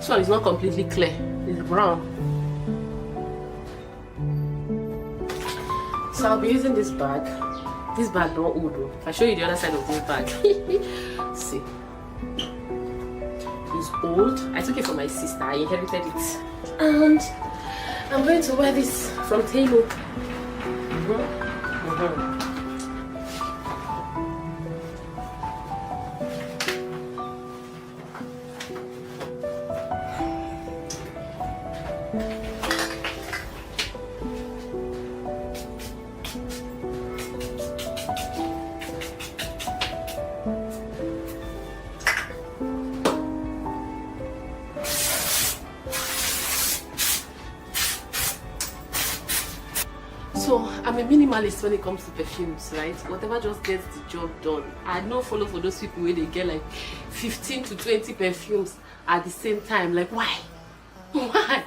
This one is not completely clear. It's brown. So I'll be using this bag. This bag don't old though. If I show you the other side of this bag, see, it's old. I took it from my sister. I inherited it, and I'm going to wear this from Taylor. So I'm a minimalist when it comes to perfumes, right? Whatever just gets the job done. I don't follow for those people where they get like 15 to 20 perfumes at the same time. Like, why? Why?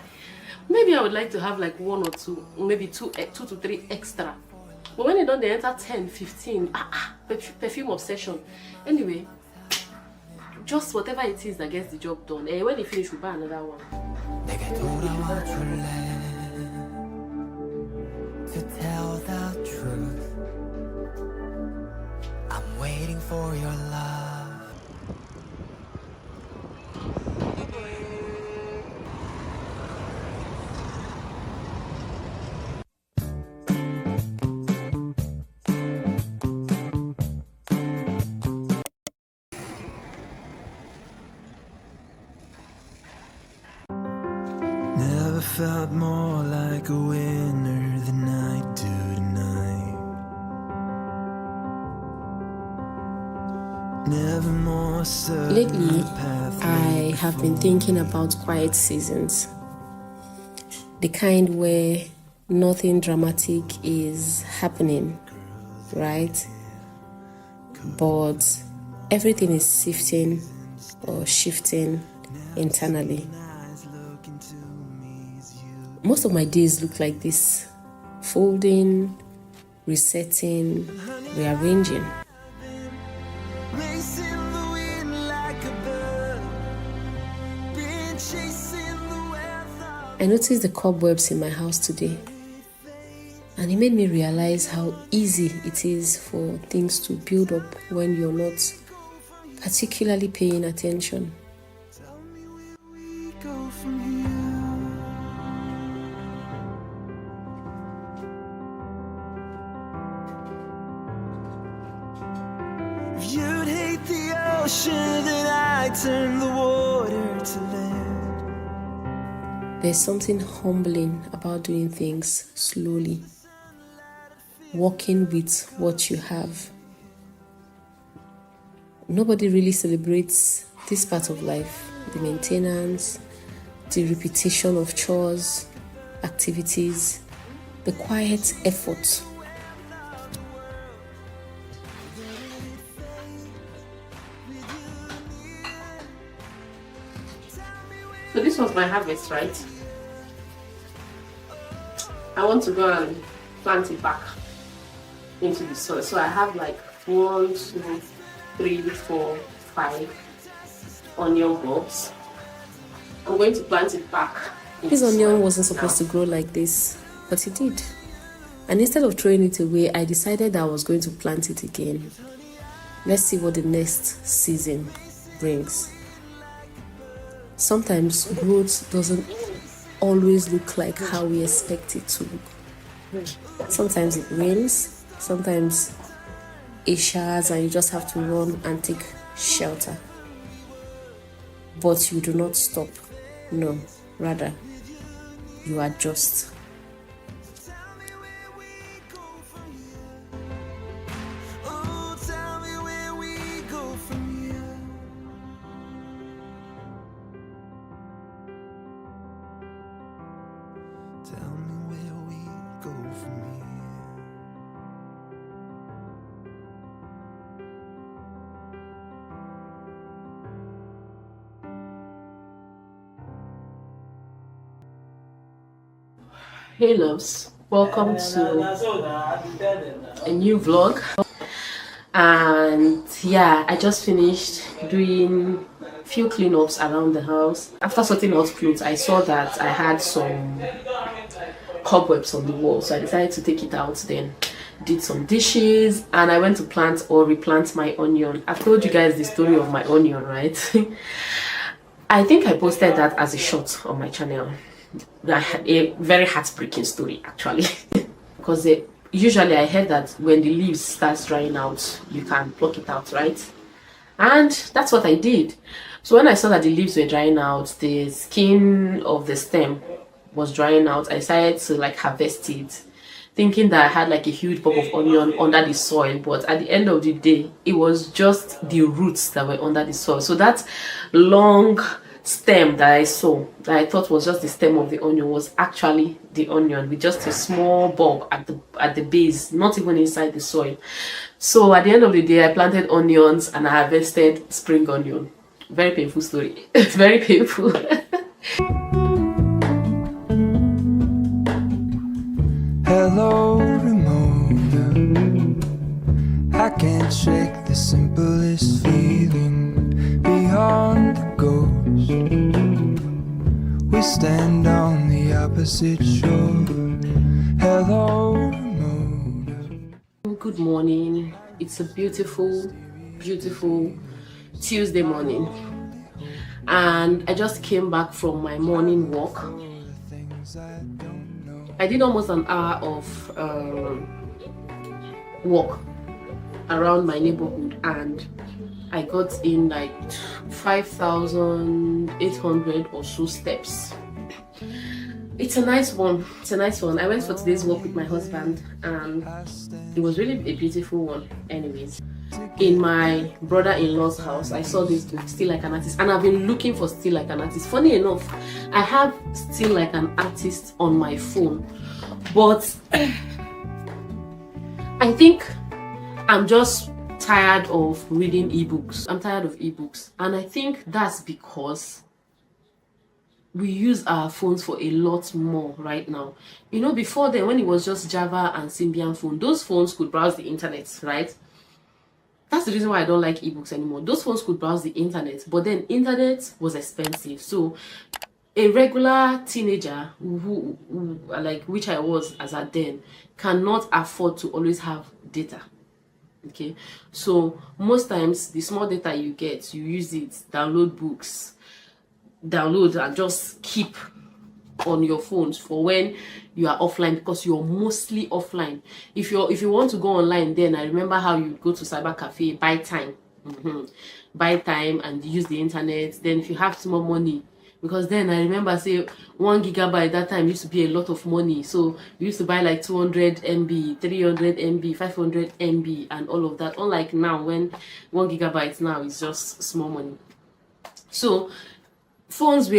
Maybe I would like to have like one or two, maybe two to three extra. But when they enter 10, 15, perfume obsession. Anyway, just whatever it is that gets the job done. When you finish, we'll buy another one. To tell the truth, I'm waiting for your love. Never felt more like a winner than I do tonight. Never more certain. Lately, I have been thinking about quiet seasons. The kind where nothing dramatic is happening, right? But everything is sifting or shifting internally. Most of my days look like this: folding, resetting, rearranging. I noticed the cobwebs in my house today, and it made me realize how easy it is for things to build up when you're not particularly paying attention. You'd hate the ocean, then I turn the water to land. There's something humbling about doing things slowly, working with what you have. Nobody really celebrates this part of life: the maintenance, the repetition of chores, activities, the quiet effort. So this was my harvest, right? I want to go and plant it back into the soil. So I have like 1, 2, 3, 4, 5 onion bulbs. I'm going to plant it back. This onion wasn't supposed to grow like this, but it did. And instead of throwing it away, I decided I was going to plant it again. Let's see what the next season brings. Sometimes growth doesn't always look like how we expect it to look. Sometimes it rains, sometimes it showers and you just have to run and take shelter. But you do not stop. No, rather, you adjust. Hey loves, welcome to a new vlog. And yeah, I just finished doing few cleanups around the house. After sorting out clothes, I saw that I had some cobwebs on the wall, so I decided to take it out. Then did some dishes, and I went to plant or replant my onion. I've told you guys the story of my onion, right? I think I posted that as a short on my channel. A very heartbreaking story, actually. Because usually I heard that when the leaves starts drying out, you can pluck it out, right? And that's what I did. So when I saw that the leaves were drying out, the skin of the stem was drying out, I decided to like harvest it, thinking that I had like a huge bulb of onion under the soil. But at the end of the day, it was just the roots that were under the soil. So that long stem that I saw, that I thought was just the stem of the onion, was actually the onion with just a small bulb at the base, not even inside the soil. So at the end of the day, I planted onions and I harvested spring onion. Very painful story. It's very painful. Hello, remote. I can't shake the simplest feeling beyond the ghost. We stand on the opposite shore. Hello, remote. Good morning. It's a beautiful, beautiful Tuesday morning, and I just came back from my morning walk. I did almost an hour of walk around my neighborhood, and I got in like 5,800 or so steps. It's a nice one. It's a nice one. I went for today's walk with my husband, and it was really a beautiful one. Anyways, in my brother-in-law's house, I saw this book, Still Like an Artist, and I've been looking for Still Like an Artist. Funny enough, I have Still Like an Artist on my phone, but I think I'm just tired of reading ebooks. I'm tired of ebooks, and I think that's because we use our phones for a lot more right now. You know, before then, when it was just Java and Symbian phone, those phones could browse the internet, right? That's the reason why I don't like ebooks anymore. Those phones could browse the internet, but then internet was expensive. So a regular teenager who like which I was as at then cannot afford to always have data. Okay, so most times the small data you get, you use it, download books, download and just keep on your phones for when you are offline, because you're mostly offline. If you want to go online, then I remember how you go to cyber cafe, buy time, buy time and use the internet. Then if you have small money, because then I remember, say 1 gigabyte that time used to be a lot of money, so you used to buy like 200 MB, 300 MB, 500 MB and all of that. Unlike now, when 1 gigabyte now is just small money. So phones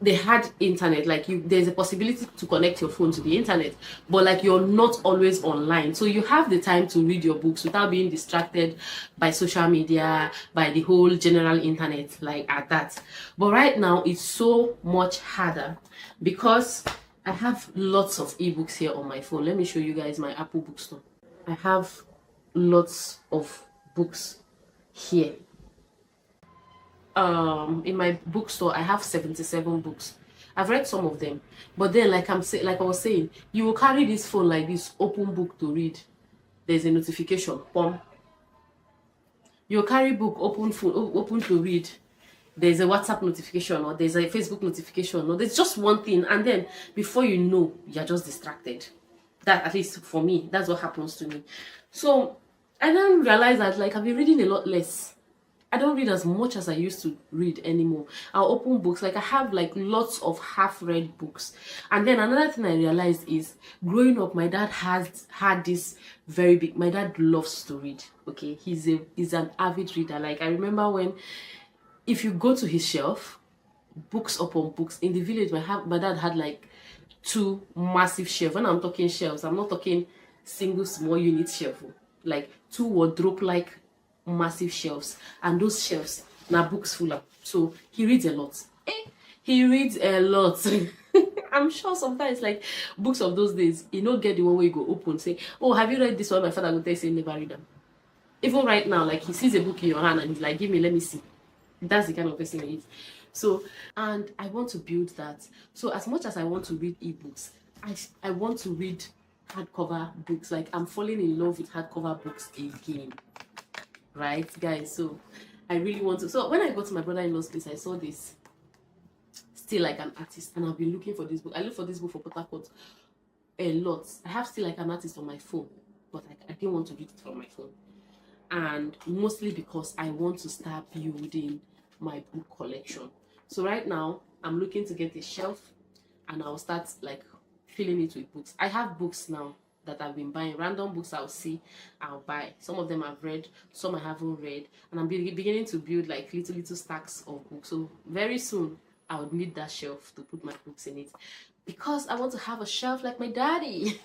they had internet, like there's a possibility to connect your phone to the internet, but like you're not always online, so you have the time to read your books without being distracted by social media, by the whole general internet like at that. But right now it's so much harder because I have lots of ebooks here on my phone. Let me show you guys my Apple bookstore. I have lots of books here. In my bookstore I have 77 books. I've read some of them, but then like I was saying, you will carry this phone like this, open book to read, there's a notification, pom. You'll carry book, open phone, open to read, there's a WhatsApp notification, or there's a Facebook notification, or there's just one thing, and then before you know, you're just distracted. That, at least for me, that's what happens to me. So I then realized that like I've been reading a lot less. I don't read as much as I used to read anymore. I'll open books, like I have like lots of half-read books. And then another thing I realized is, growing up, my dad had this very big, my dad loves to read, okay? He's an avid reader. Like I remember when, if you go to his shelf, books upon books, in the village, my dad had like 2 massive shelves. When I'm talking shelves, I'm not talking single small unit shelf, like 2 wardrobe-like massive shelves, and those shelves now books full of. So he reads a lot. He reads a lot. I'm sure sometimes like books of those days, you don't get the one way you go open, say, oh, have you read this one? My father would say never read them. Even right now, like he sees a book in your hand and he's like, give me, let me see. That's the kind of person he is. So, and I want to build that. So as much as I want to read ebooks, I want to read hardcover books. Like, I'm falling in love with hardcover books again, right, guys? So I really want to. So when I go to my brother-in-law's place, I saw this Still Like an Artist, and I've been looking for this book. I look for this book for Port Harcourt a lot. I have Still Like an Artist on my phone, but I didn't want to read it from my phone, and mostly because I want to start building my book collection. So right now I'm looking to get a shelf, and I'll start like filling it with books. I have books now that I've been buying, random books I'll see, I'll buy. Some of them I've read, some I haven't read, and I'm beginning to build like little stacks of books. So very soon I would need that shelf to put my books in it, because I want to have a shelf like my daddy.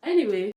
Anyway,